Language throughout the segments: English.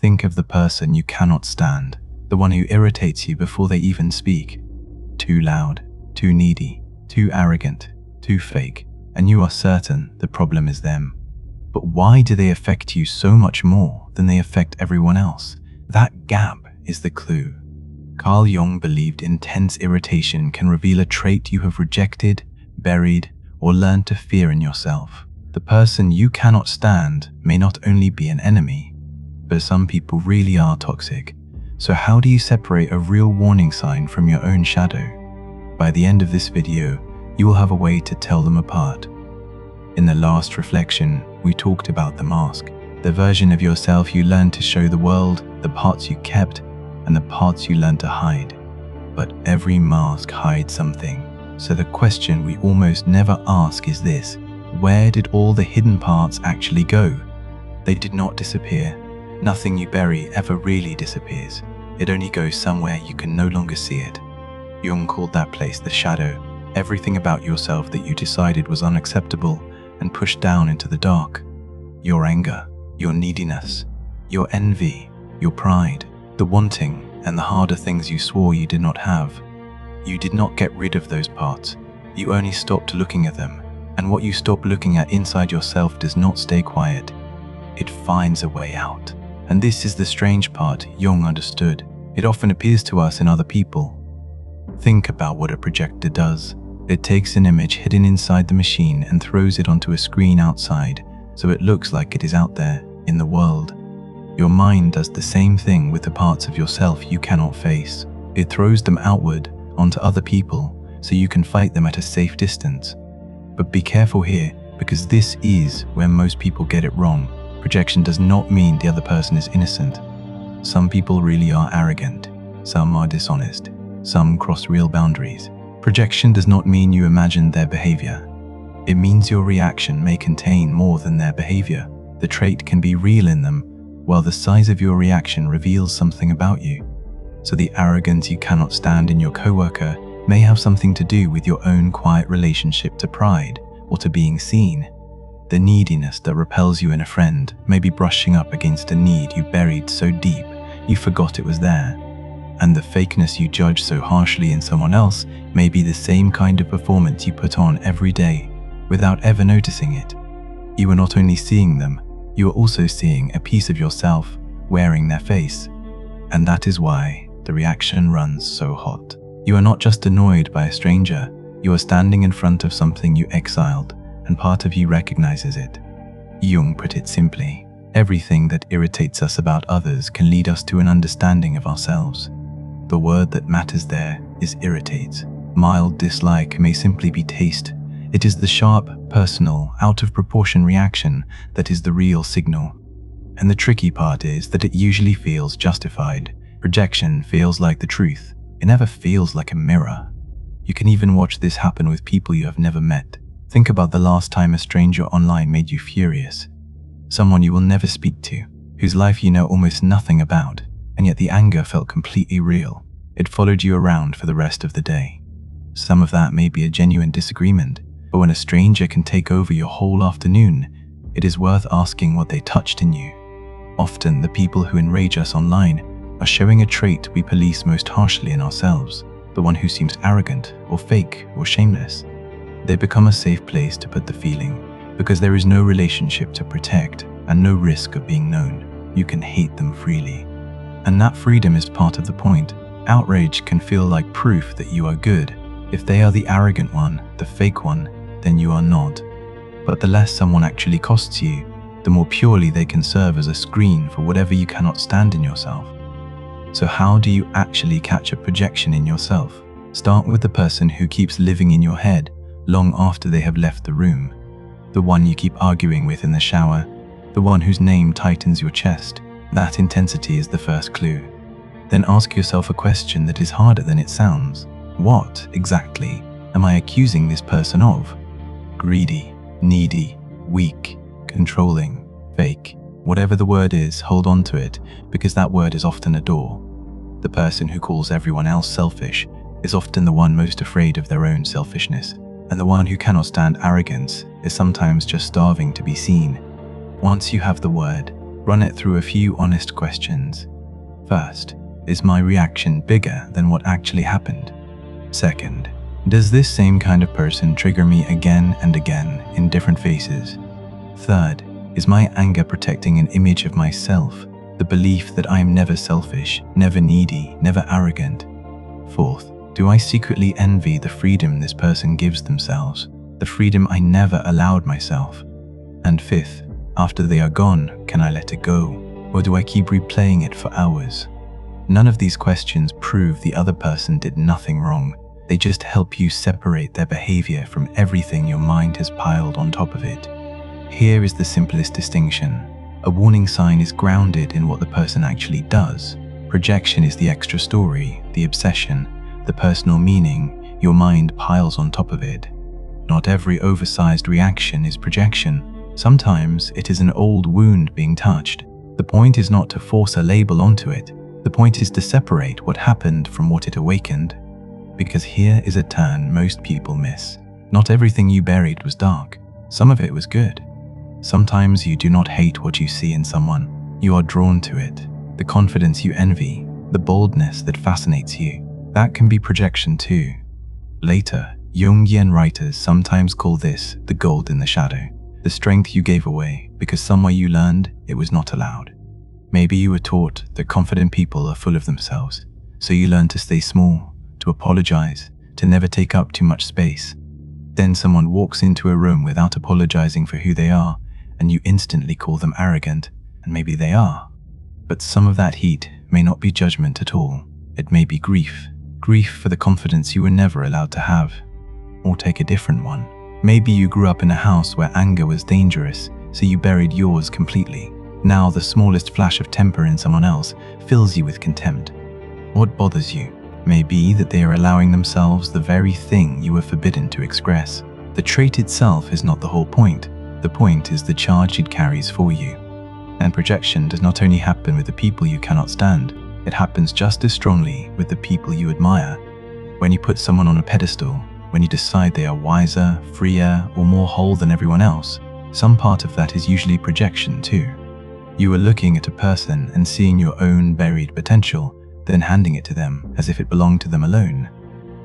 Think of the person you cannot stand, the one who irritates you before they even speak. Too loud, too needy, too arrogant, too fake, and you are certain the problem is them. But why do they affect you so much more than they affect everyone else? That gap is the clue. Carl Jung believed intense irritation can reveal a trait you have rejected, buried, or learned to fear in yourself. The person you cannot stand may not only be an enemy, but some people really are toxic. So how do you separate a real warning sign from your own shadow? By the end of this video, you will have a way to tell them apart. In the last reflection, we talked about the mask, the version of yourself you learned to show the world, the parts you kept, and the parts you learned to hide. But every mask hides something. So the question we almost never ask is this: where did all the hidden parts actually go? They did not disappear. Nothing you bury ever really disappears. It only goes somewhere you can no longer see it. Jung called that place the shadow, everything about yourself that you decided was unacceptable and pushed down into the dark. Your anger, your neediness, your envy, your pride, the wanting, and the harder things you swore you did not have. You did not get rid of those parts. You only stopped looking at them. And what you stop looking at inside yourself does not stay quiet. It finds a way out. And this is the strange part Jung understood. It often appears to us in other people. Think about what a projector does. It takes an image hidden inside the machine and throws it onto a screen outside, so it looks like it is out there, in the world. Your mind does the same thing with the parts of yourself you cannot face. It throws them outward, onto other people, so you can fight them at a safe distance. But be careful here, because this is where most people get it wrong. Projection does not mean the other person is innocent. Some people really are arrogant. Some are dishonest. Some cross real boundaries. Projection does not mean you imagine their behavior. It means your reaction may contain more than their behavior. The trait can be real in them, while the size of your reaction reveals something about you. So the arrogance you cannot stand in your coworker may have something to do with your own quiet relationship to pride or to being seen. The neediness that repels you in a friend may be brushing up against a need you buried so deep you forgot it was there. And the fakeness you judge so harshly in someone else may be the same kind of performance you put on every day without ever noticing it. You are not only seeing them, you are also seeing a piece of yourself wearing their face. And that is why the reaction runs so hot. You are not just annoyed by a stranger, you are standing in front of something you exiled, and part of you recognizes it. Jung put it simply: everything that irritates us about others can lead us to an understanding of ourselves. The word that matters there is irritate. Mild dislike may simply be taste. It is the sharp, personal, out of proportion reaction that is the real signal. And the tricky part is that it usually feels justified. Projection feels like the truth. It never feels like a mirror. You can even watch this happen with people you have never met. Think about the last time a stranger online made you furious. Someone you will never speak to, whose life you know almost nothing about, and yet the anger felt completely real. It followed you around for the rest of the day. Some of that may be a genuine disagreement, but when a stranger can take over your whole afternoon, it is worth asking what they touched in you. Often the people who enrage us online are showing a trait we police most harshly in ourselves, the one who seems arrogant or fake or shameless. They become a safe place to put the feeling, because there is no relationship to protect and no risk of being known. You can hate them freely. And that freedom is part of the point. Outrage can feel like proof that you are good. If they are the arrogant one, the fake one, then you are not. But the less someone actually costs you, the more purely they can serve as a screen for whatever you cannot stand in yourself. So how do you actually catch a projection in yourself? Start with the person who keeps living in your head long after they have left the room. The one you keep arguing with in the shower, the one whose name tightens your chest. That intensity is the first clue. Then ask yourself a question that is harder than it sounds. What, exactly, am I accusing this person of? Greedy, needy, weak, controlling, fake. Whatever the word is, hold on to it, because that word is often a door. The person who calls everyone else selfish is often the one most afraid of their own selfishness, and the one who cannot stand arrogance is sometimes just starving to be seen. Once you have the word, Run it through a few honest questions. First, is my reaction bigger than what actually happened? Second, does this same kind of person trigger me again and again in different phases? Third, is my anger protecting an image of myself, the belief that I am never selfish, never needy, never arrogant? Fourth, do I secretly envy the freedom this person gives themselves, the freedom I never allowed myself? And fifth, after they are gone, can I let it go, or do I keep replaying it for hours? None of these questions prove the other person did nothing wrong. They just help you separate their behavior from everything your mind has piled on top of it. Here is the simplest distinction. A warning sign is grounded in what the person actually does. Projection is the extra story, the obsession, the personal meaning your mind piles on top of it. Not every oversized reaction is projection. Sometimes it is an old wound being touched. The point is not to force a label onto it. The point is to separate what happened from what it awakened. Because here is a turn most people miss. Not everything you buried was dark. Some of it was good. Sometimes you do not hate what you see in someone. You are drawn to it. The confidence you envy, the boldness that fascinates you, that can be projection too. Later, Jungian writers sometimes call this the gold in the shadow, the strength you gave away because somewhere you learned it was not allowed. Maybe you were taught that confident people are full of themselves, so you learn to stay small, to apologize, to never take up too much space. Then someone walks into a room without apologizing for who they are, and you instantly call them arrogant, and maybe they are. But some of that heat may not be judgment at all. It may be grief. Grief for the confidence you were never allowed to have. Or take a different one. Maybe you grew up in a house where anger was dangerous, so you buried yours completely. Now the smallest flash of temper in someone else fills you with contempt. What bothers you may be that they are allowing themselves the very thing you were forbidden to express. The trait itself is not the whole point. The point is the charge it carries for you. And projection does not only happen with the people you cannot stand, it happens just as strongly with the people you admire. When you put someone on a pedestal, when you decide they are wiser, freer, or more whole than everyone else, some part of that is usually projection too. You are looking at a person and seeing your own buried potential, then handing it to them as if it belonged to them alone.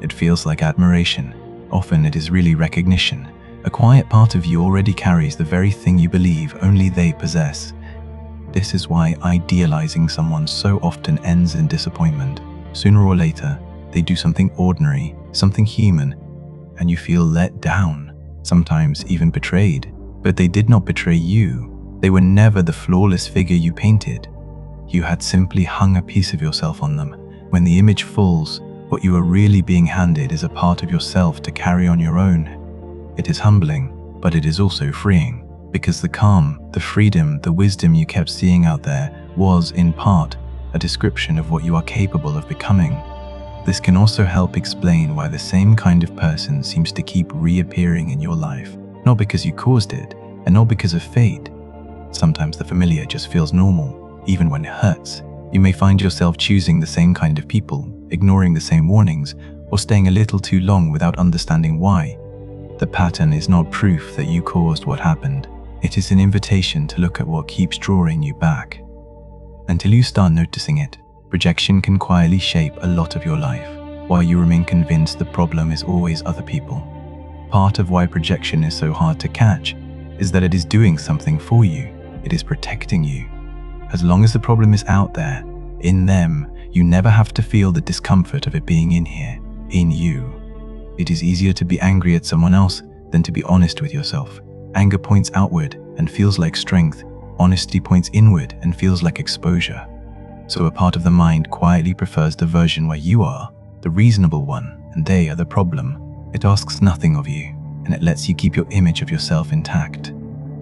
It feels like admiration. Often it is really recognition. A quiet part of you already carries the very thing you believe only they possess. This is why idealizing someone so often ends in disappointment. Sooner or later, they do something ordinary, something human, and you feel let down, sometimes even betrayed. But they did not betray you. They were never the flawless figure you painted. You had simply hung a piece of yourself on them. When the image falls, what you are really being handed is a part of yourself to carry on your own. It is humbling, but it is also freeing, because the calm, the freedom, the wisdom you kept seeing out there was, in part, a description of what you are capable of becoming. This can also help explain why the same kind of person seems to keep reappearing in your life, not because you caused it, and not because of fate. Sometimes the familiar just feels normal, even when it hurts. You may find yourself choosing the same kind of people, ignoring the same warnings, or staying a little too long without understanding why. The pattern is not proof that you caused what happened. It is an invitation to look at what keeps drawing you back. Until you start noticing it, projection can quietly shape a lot of your life, while you remain convinced the problem is always other people. Part of why projection is so hard to catch is that it is doing something for you. It is protecting you. As long as the problem is out there, in them, you never have to feel the discomfort of it being in here, in you. It is easier to be angry at someone else than to be honest with yourself. Anger points outward and feels like strength. Honesty points inward and feels like exposure. So a part of the mind quietly prefers the version where you are, the reasonable one, and they are the problem. It asks nothing of you, and it lets you keep your image of yourself intact.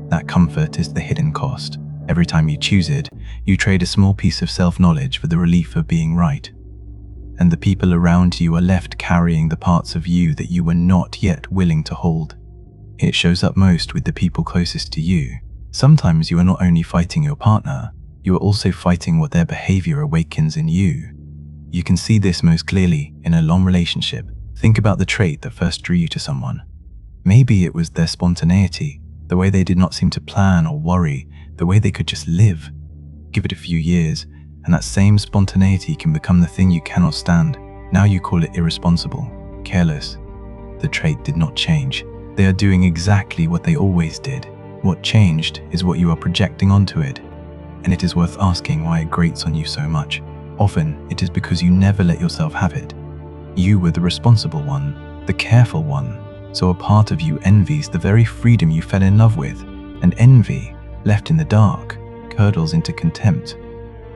That comfort is the hidden cost. Every time you choose it, you trade a small piece of self-knowledge for the relief of being right. And the people around you are left carrying the parts of you that you were not yet willing to hold. It shows up most with the people closest to you. Sometimes you are not only fighting your partner, you are also fighting what their behavior awakens in you. You can see this most clearly in a long relationship. Think about the trait that first drew you to someone. Maybe it was their spontaneity, the way they did not seem to plan or worry, the way they could just live. Give it a few years, and that same spontaneity can become the thing you cannot stand. Now you call it irresponsible, careless. The trait did not change. They are doing exactly what they always did. What changed is what you are projecting onto it. And it is worth asking why it grates on you so much. Often, it is because you never let yourself have it. You were the responsible one, the careful one. So a part of you envies the very freedom you fell in love with. And envy, left in the dark, curdles into contempt.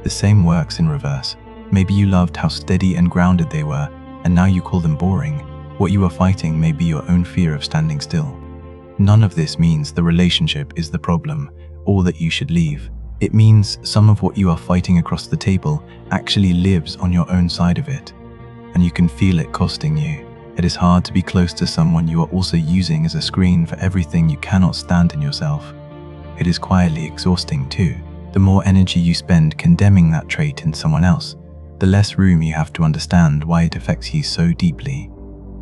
The same works in reverse. Maybe you loved how steady and grounded they were, and now you call them boring. What you are fighting may be your own fear of standing still. None of this means the relationship is the problem, or that you should leave. It means some of what you are fighting across the table actually lives on your own side of it, and you can feel it costing you. It is hard to be close to someone you are also using as a screen for everything you cannot stand in yourself. It is quietly exhausting too. The more energy you spend condemning that trait in someone else, the less room you have to understand why it affects you so deeply.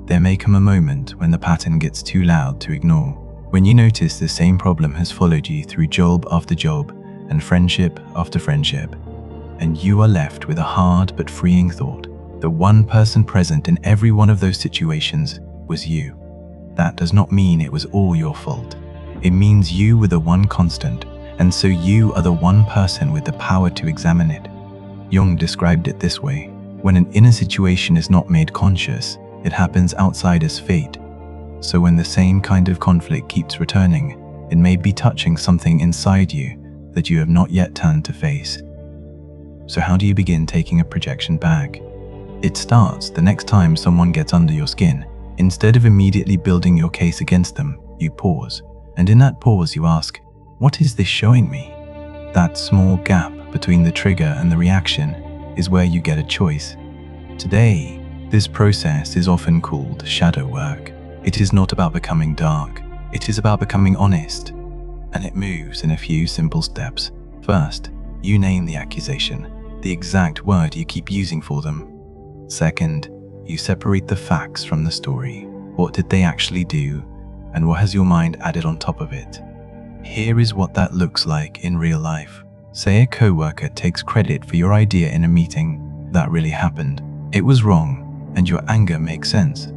There may come a moment when the pattern gets too loud to ignore, when you notice the same problem has followed you through job after job and friendship after friendship, and you are left with a hard but freeing thought. The one person present in every one of those situations was you. That does not mean it was all your fault. It means you were the one constant, and so you are the one person with the power to examine it. Jung described it this way: when an inner situation is not made conscious, it happens outside as fate. So when the same kind of conflict keeps returning, it may be touching something inside you that you have not yet turned to face. So how do you begin taking a projection back? It starts the next time someone gets under your skin. Instead of immediately building your case against them, you pause. And in that pause you ask, what is this showing me? That small gap between the trigger and the reaction is where you get a choice. Today, this process is often called shadow work. It is not about becoming dark. It is about becoming honest. And it moves in a few simple steps. First, you name the accusation, the exact word you keep using for them. Second, you separate the facts from the story. What did they actually do, and what has your mind added on top of it? Here is what that looks like in real life. Say a coworker takes credit for your idea in a meeting. That really happened. It was wrong, and your anger makes sense.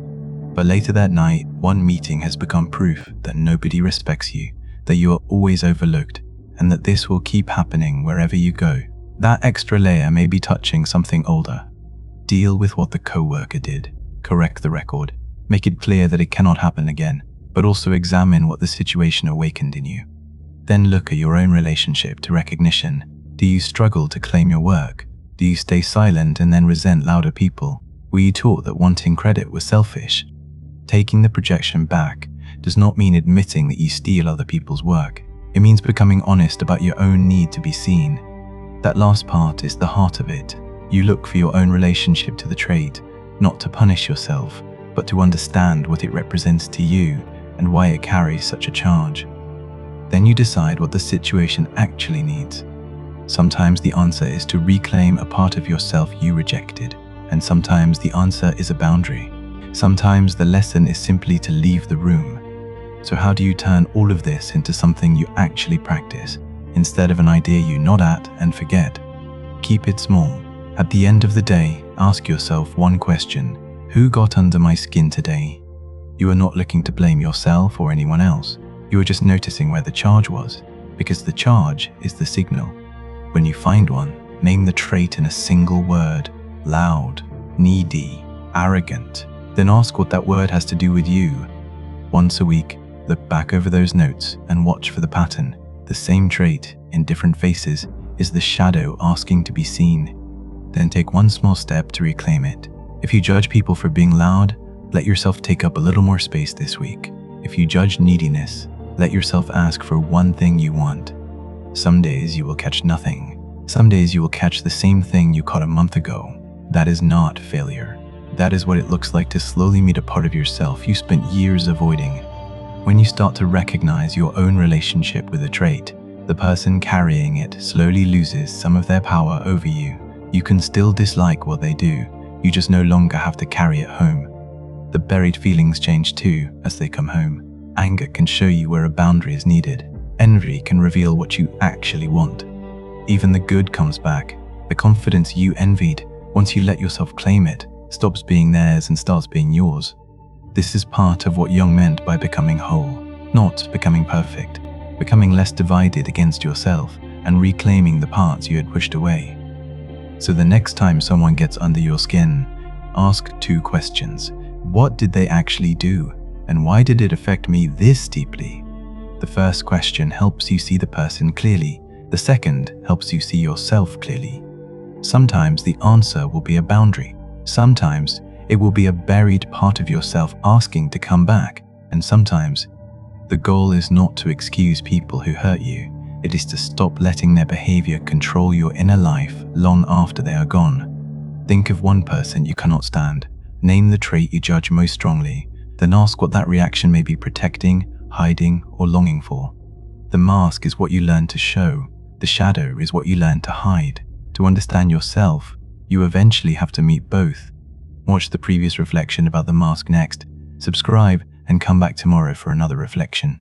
But later that night, one meeting has become proof that nobody respects you, that you are always overlooked, and that this will keep happening wherever you go. That extra layer may be touching something older. Deal with what the coworker did. Correct the record. Make it clear that it cannot happen again, but also examine what the situation awakened in you. Then look at your own relationship to recognition. Do you struggle to claim your work? Do you stay silent and then resent louder people? Were you taught that wanting credit was selfish? Taking the projection back does not mean admitting that you steal other people's work. It means becoming honest about your own need to be seen. That last part is the heart of it. You look for your own relationship to the trait, not to punish yourself, but to understand what it represents to you and why it carries such a charge. Then you decide what the situation actually needs. Sometimes the answer is to reclaim a part of yourself you rejected, and sometimes the answer is a boundary. Sometimes the lesson is simply to leave the room. So how do you turn all of this into something you actually practice, instead of an idea you nod at and forget? Keep it small. At the end of the day, ask yourself one question: who got under my skin today? You are not looking to blame yourself or anyone else. You are just noticing where the charge was, because the charge is the signal. When you find one, name the trait in a single word: loud, needy, arrogant. Then ask what that word has to do with you. Once a week, look back over those notes and watch for the pattern. The same trait in different faces is the shadow asking to be seen. Then take one small step to reclaim it. If you judge people for being loud, let yourself take up a little more space this week. If you judge neediness, let yourself ask for one thing you want. Some days you will catch nothing. Some days you will catch the same thing you caught a month ago. That is not failure. That is what it looks like to slowly meet a part of yourself you spent years avoiding. When you start to recognize your own relationship with a trait, the person carrying it slowly loses some of their power over you. You can still dislike what they do, you just no longer have to carry it home. The buried feelings change too as they come home. Anger can show you where a boundary is needed. Envy can reveal what you actually want. Even the good comes back. The confidence you envied, once you let yourself claim it, stops being theirs and starts being yours. This is part of what Jung meant by becoming whole, not becoming perfect, becoming less divided against yourself and reclaiming the parts you had pushed away. So the next time someone gets under your skin, ask 2 questions. What did they actually do? And why did it affect me this deeply? The first question helps you see the person clearly. The second helps you see yourself clearly. Sometimes the answer will be a boundary. Sometimes it will be a buried part of yourself asking to come back. And sometimes the goal is not to excuse people who hurt you. It is to stop letting their behavior control your inner life long after they are gone. Think of one person you cannot stand. Name the trait you judge most strongly. Then ask what that reaction may be protecting, hiding, or longing for. The mask is what you learn to show. The shadow is what you learn to hide. To understand yourself, you eventually have to meet both. Watch the previous reflection about the mask next. Subscribe and come back tomorrow for another reflection.